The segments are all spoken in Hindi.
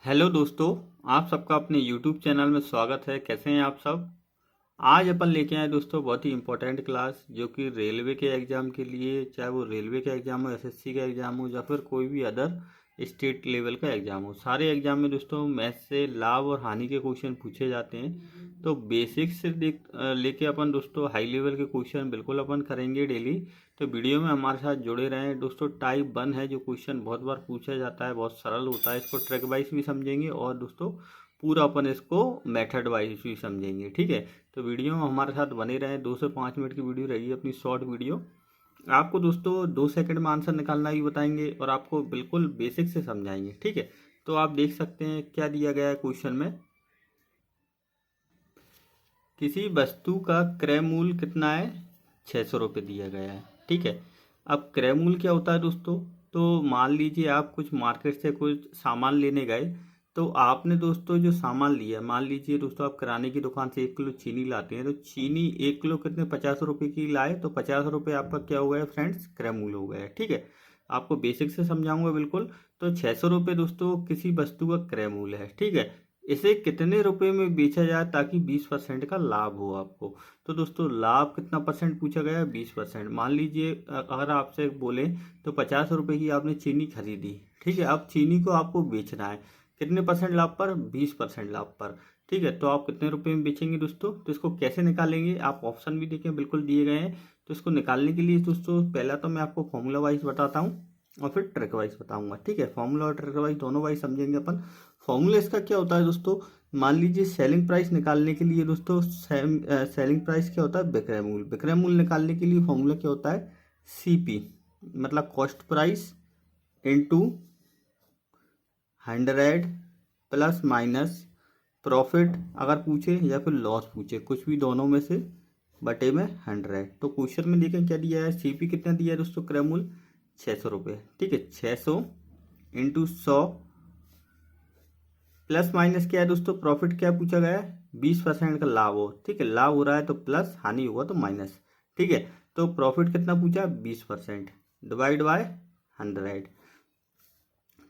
हेलो दोस्तों। आप सबका अपने यूट्यूब चैनल में स्वागत है। कैसे हैं आप सब। आज अपन लेके आए दोस्तों बहुत ही इंपॉर्टेंट क्लास, जो कि रेलवे के एग्ज़ाम के लिए, चाहे वो रेलवे का एग्ज़ाम हो, एसएससी का एग्ज़ाम हो, या फिर कोई भी अदर स्टेट लेवल का एग्ज़ाम हो, सारे एग्ज़ाम में दोस्तों मैथ से लाभ और हानि के क्वेश्चन पूछे जाते हैं। तो बेसिक से लेके अपन दोस्तों हाई लेवल के क्वेश्चन बिल्कुल अपन करेंगे डेली। तो वीडियो में हमारे साथ जुड़े रहें दोस्तों। टाइप 1 है जो क्वेश्चन बहुत बार पूछा जाता है, बहुत सरल होता है, इसको ट्रिक वाइज भी समझेंगे और दोस्तों पूरा अपन इसको मेथड वाइज भी समझेंगे। ठीक है, तो वीडियो में हमारे साथ बने रहें। 2 से 5 मिनट की वीडियो रहेगी अपनी, शॉर्ट वीडियो। आपको दोस्तों 2 सेकंड में आंसर निकालना भी बताएंगे और आपको बिल्कुल बेसिक से समझाएंगे। ठीक है, तो आप देख सकते हैं क्या दिया गया है क्वेश्चन में। किसी वस्तु का क्रय मूल्य कितना है, 600 रुपये दिया गया है। ठीक है, अब क्रय मूल्य क्या होता है दोस्तों। तो मान लीजिए आप कुछ मार्केट से कुछ सामान लेने गए, तो आपने दोस्तों जो सामान लिया, मान लीजिए दोस्तों आप किराने की दुकान से 1 किलो चीनी लाते हैं, तो चीनी 1 किलो कितने 50 रुपये की लाए, तो 50 रुपये आपका क्या हो गया फ्रेंड्स, क्रय मूल्य हो गया है। ठीक है, आपको बेसिक से समझाऊंगा बिल्कुल। तो 600 रुपये दोस्तों किसी वस्तु का क्रय मूल्य है। ठीक है, इसे कितने रुपए में बेचा जाए ताकि 20% का लाभ हो आपको। तो दोस्तों लाभ कितना परसेंट पूछा गया है, 20%। मान लीजिए अगर आपसे बोले तो 50 रुपए की आपने चीनी खरीदी। ठीक है, अब चीनी को आपको बेचना है कितने परसेंट लाभ पर, 20% लाभ पर। ठीक है, तो आप कितने रुपए में बेचेंगे दोस्तों। तो इसको कैसे निकालेंगे, आप ऑप्शन भी देखें बिल्कुल दिए गए हैं। तो इसको निकालने के लिए दोस्तों पहला तो मैं आपको फॉर्मूला वाइज बताता हूँ और फिर ट्रिक वाइज बताऊंगा। ठीक है, फॉर्मूला और ट्रिक वाइज दोनों वाइज समझेंगे अपन। फॉर्मूला इसका क्या होता है दोस्तों, मान लीजिए सेलिंग प्राइस निकालने के लिए दोस्तों सेलिंग प्राइस क्या होता है, विक्रय मूल्य। विक्रय मूल्य निकालने के लिए फॉर्मूला क्या होता है, सीपी, मतलब cost price into 100 plus minus profit अगर पूछे या फिर लॉस पूछे, कुछ भी दोनों में से, बटे में 100। तो क्वेश्चन में देखें क्या दिया है, सीपी कितना दिया है दोस्तों, क्रय मूल्य 600 रुपये। ठीक है, 600 इंटू 100 प्लस माइनस क्या है दोस्तों, प्रॉफिट क्या पूछा गया है, 20% का लाभ हो। ठीक है, लाभ हो रहा है तो प्लस, हानि हुआ तो माइनस। ठीक है, तो प्रॉफिट कितना पूछा, 20%, डिवाइड बाय 100।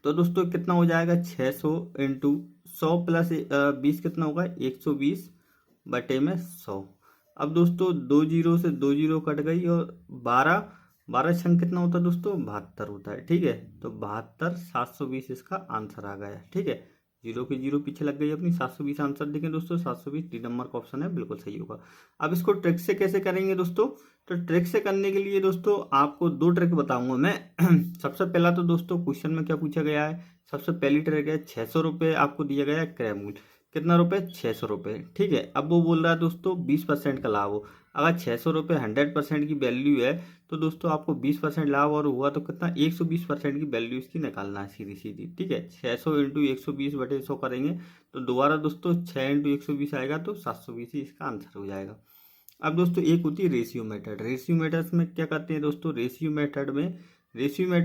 तो दोस्तों कितना हो जाएगा, 600 इंटू 100 प्लस 20 कितना होगा, 120 बटे में 100। अब दोस्तों 2 जीरो से 2 जीरो कट गई और 12 12 छंग कितना होता है दोस्तों, 72 होता है। ठीक है, तो 72 720 इसका आंसर आ गया। ठीक है, जीरो की जीरो पीछे लग गई अपनी, 720 आंसर देखें दोस्तों, 720 डी नंबर का ऑप्शन है, बिल्कुल सही होगा। अब इसको ट्रिक से कैसे करेंगे दोस्तों। तो ट्रिक से करने के लिए दोस्तों आपको 2 ट्रिक बताऊंगा मैं। सबसे पहला तो दोस्तों क्वेश्चन में क्या पूछा गया है, सबसे पहली ट्रिक है 600 रुपये आपको दिया गया है क्रय मूल्य, कितना रुपए, 600 रुपये। ठीक है, अब वो बोल रहा है दोस्तों 20% का लाभ हो। अगर 600 रुपये 100% की वैल्यू है, तो दोस्तों आपको 20% लाभ और हुआ तो कितना, 120% की वैल्यू इसकी निकालना है सीधी सीधी। ठीक है, 600 इंटू 120 बटे 100 करेंगे तो दोबारा दोस्तों 6 इंटू 120 आएगा, तो 720 ही इसका आंसर हो जाएगा। अब दोस्तों एक होती है रेशियो मेथड। रेशियो मेथड में क्या करते हैं दोस्तों, रेशियो मेथड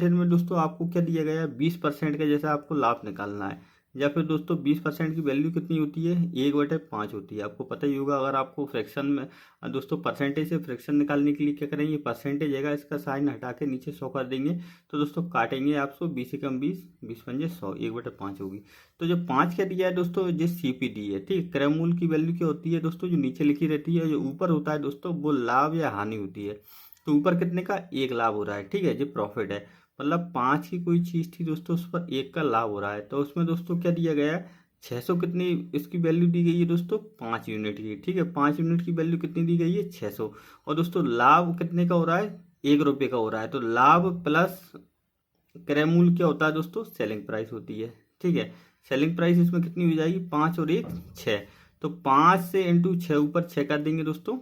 में दोस्तों आपको क्या दिया गया है, 20% का जैसा आपको लाभ निकालना है। या फिर दोस्तों 20% की वैल्यू कितनी होती है, 1/5 होती है। आपको पता ही होगा, अगर आपको फ्रैक्शन में दोस्तों परसेंटेज से फ्रैक्शन निकालने के लिए क्या करेंगे, परसेंटेज है इसका साइन हटा के नीचे 100 कर देंगे, तो दोस्तों काटेंगे आपको 20 से कम 20, 20×5 1/5 होगी। तो जो 5 क्या दिया है दोस्तों, जो सीपी दी है। ठीक, क्रय मूल्य की वैल्यू क्या होती है दोस्तों, जो नीचे लिखी रहती है, जो ऊपर होता है दोस्तों वो लाभ या हानि होती है। तो ऊपर कितने का, 1 लाभ हो रहा है। ठीक है, जो प्रॉफिट है, मतलब 5 की कोई चीज़ थी दोस्तों, उस पर 1 का लाभ हो रहा है, तो उसमें दोस्तों क्या दिया गया है, 600 कितनी इसकी वैल्यू दी गई है दोस्तों, 5 यूनिट की। ठीक है, 5 यूनिट की वैल्यू कितनी दी गई है, 600। और दोस्तों लाभ कितने का हो रहा है, 1 रुपये का हो रहा है। तो लाभ प्लस क्रय मूल्य क्या होता है दोस्तों, सेलिंग प्राइस होती है। ठीक है, सेलिंग प्राइस इसमें कितनी हो जाएगी, 5 और 1 6। तो 5 से इंटू 6, ऊपर 6 कर देंगे दोस्तों।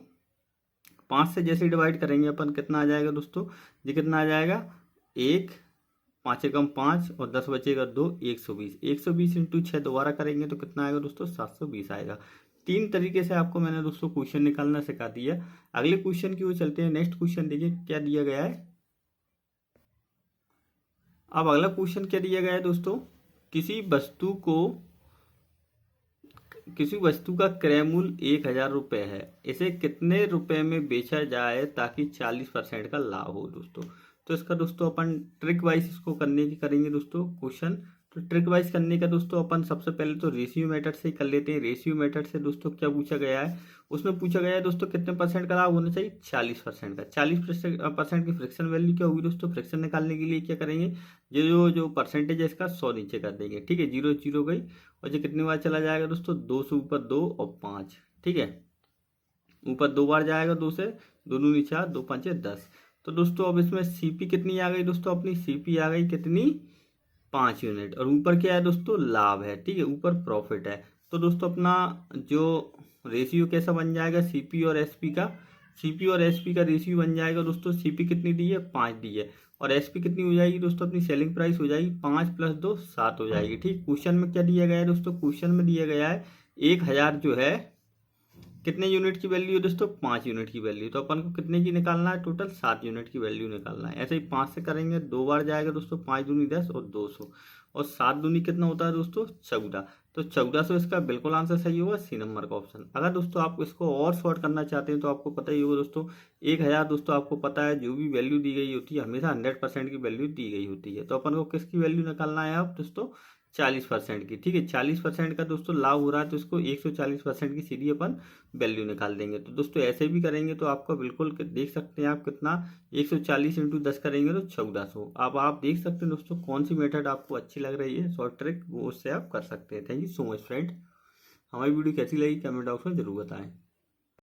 5 से जैसे डिवाइड करेंगे अपन, कितना आ जाएगा दोस्तों, ये कितना आ जाएगा, 1, 5 एकम 5 और 10 बचेगा 2, 120। 120 इंटू 6 दोबारा करेंगे तो कितना आएगा दोस्तों, 720 आएगा। 3 तरीके से आपको मैंने दोस्तों क्वेश्चन निकालना सिखा दिया। अगले क्वेश्चन की ओर चलते हैं। नेक्स्ट क्वेश्चन देखिए क्या दिया गया है। अब अगला क्वेश्चन क्या दिया गया है दोस्तों, किसी वस्तु को किसी वस्तु का क्रय मूल्य 1000 रुपये है, इसे कितने रुपए में बेचा जाए ताकि 40% का लाभ हो दोस्तों। तो इसका दोस्तों अपन ट्रिक वाइज इसको करने की करेंगे दोस्तों क्वेश्चन। तो ट्रिक वाइज करने का दोस्तों अपन सबसे पहले तो रेशियो मेथड से ही कर लेते हैं। रेशियो मेथड से दोस्तों क्या पूछा गया है, उसमें पूछा गया है दोस्तों कितने परसेंट का लाभ होना चाहिए, 40% का। 40% की फ्रिक्शन वैल्यू क्या होगी दोस्तों, फ्रिक्शन निकालने के लिए क्या करेंगे, ये जो परसेंटेज है इसका 100 नीचे कर देंगे, ठीक है, 0 0 गई, और ये कितनी बार चला जाएगा दोस्तों, 2 से ऊपर 2 और 5, ठीक है, ऊपर 2 बार जाएगा, 2 से, दोनों नीचे 2 5 10। तो दोस्तों अब इसमें सीपी कितनी आ गई दोस्तों, अपनी सीपी आ गई कितनी, 5 यूनिट, और ऊपर क्या है दोस्तों, लाभ है, ठीक है, ऊपर प्रॉफिट है। तो दोस्तों अपना जो रेशियो कैसा बन जाएगा सीपी और एसपी का, सीपी और एसपी का रेशियो बन जाएगा दोस्तों, सीपी कितनी दी है, 5 दी है, और एसपी कितनी हो जाएगी दोस्तों, अपनी सेलिंग प्राइस हो जाएगी 5 + 2 7 हो जाएगी, ठीक। क्वेश्चन में क्या दिया गया है दोस्तों, क्वेश्चन में दिया गया है 1000 जो है कितने यूनिट की वैल्यू है दोस्तों, 5 यूनिट की वैल्यू। तो अपन को कितने की निकालना है, टोटल 7 यूनिट की वैल्यू निकालना है। ऐसे ही 5 से करेंगे, 2 बार जाएगा दोस्तों, 5 दूनी 10 और 200, और 7 दूनी कितना होता है दोस्तों, 14। तो 1400 इसका बिल्कुल आंसर सही होगा, सी नंबर का ऑप्शन। अगर दोस्तों आप इसको और शॉर्ट करना चाहते हैं तो आपको पता ही होगा दोस्तों, 1000 दोस्तों आपको पता है जो भी वैल्यू दी गई होती है हमेशा 100% की वैल्यू दी गई होती है। तो अपन को किसकी वैल्यू निकालना है अब दोस्तों, 40% की, ठीक है। 40% का दोस्तों लाभ हो रहा है तो इसको 140% की सीधी अपन वैल्यू निकाल देंगे। तो दोस्तों ऐसे भी करेंगे तो आपका बिल्कुल देख सकते हैं आप कितना, 140 × 10 करेंगे तो 1400। अब आप देख सकते हैं दोस्तों कौन सी मेथड आपको अच्छी लग रही है शॉर्ट ट्रिक, वो उससे आप कर सकते हैं। Thank you so much friend. हमारी वीडियो कैसी लगी कमेंट बॉक्स में जरूर बताएं।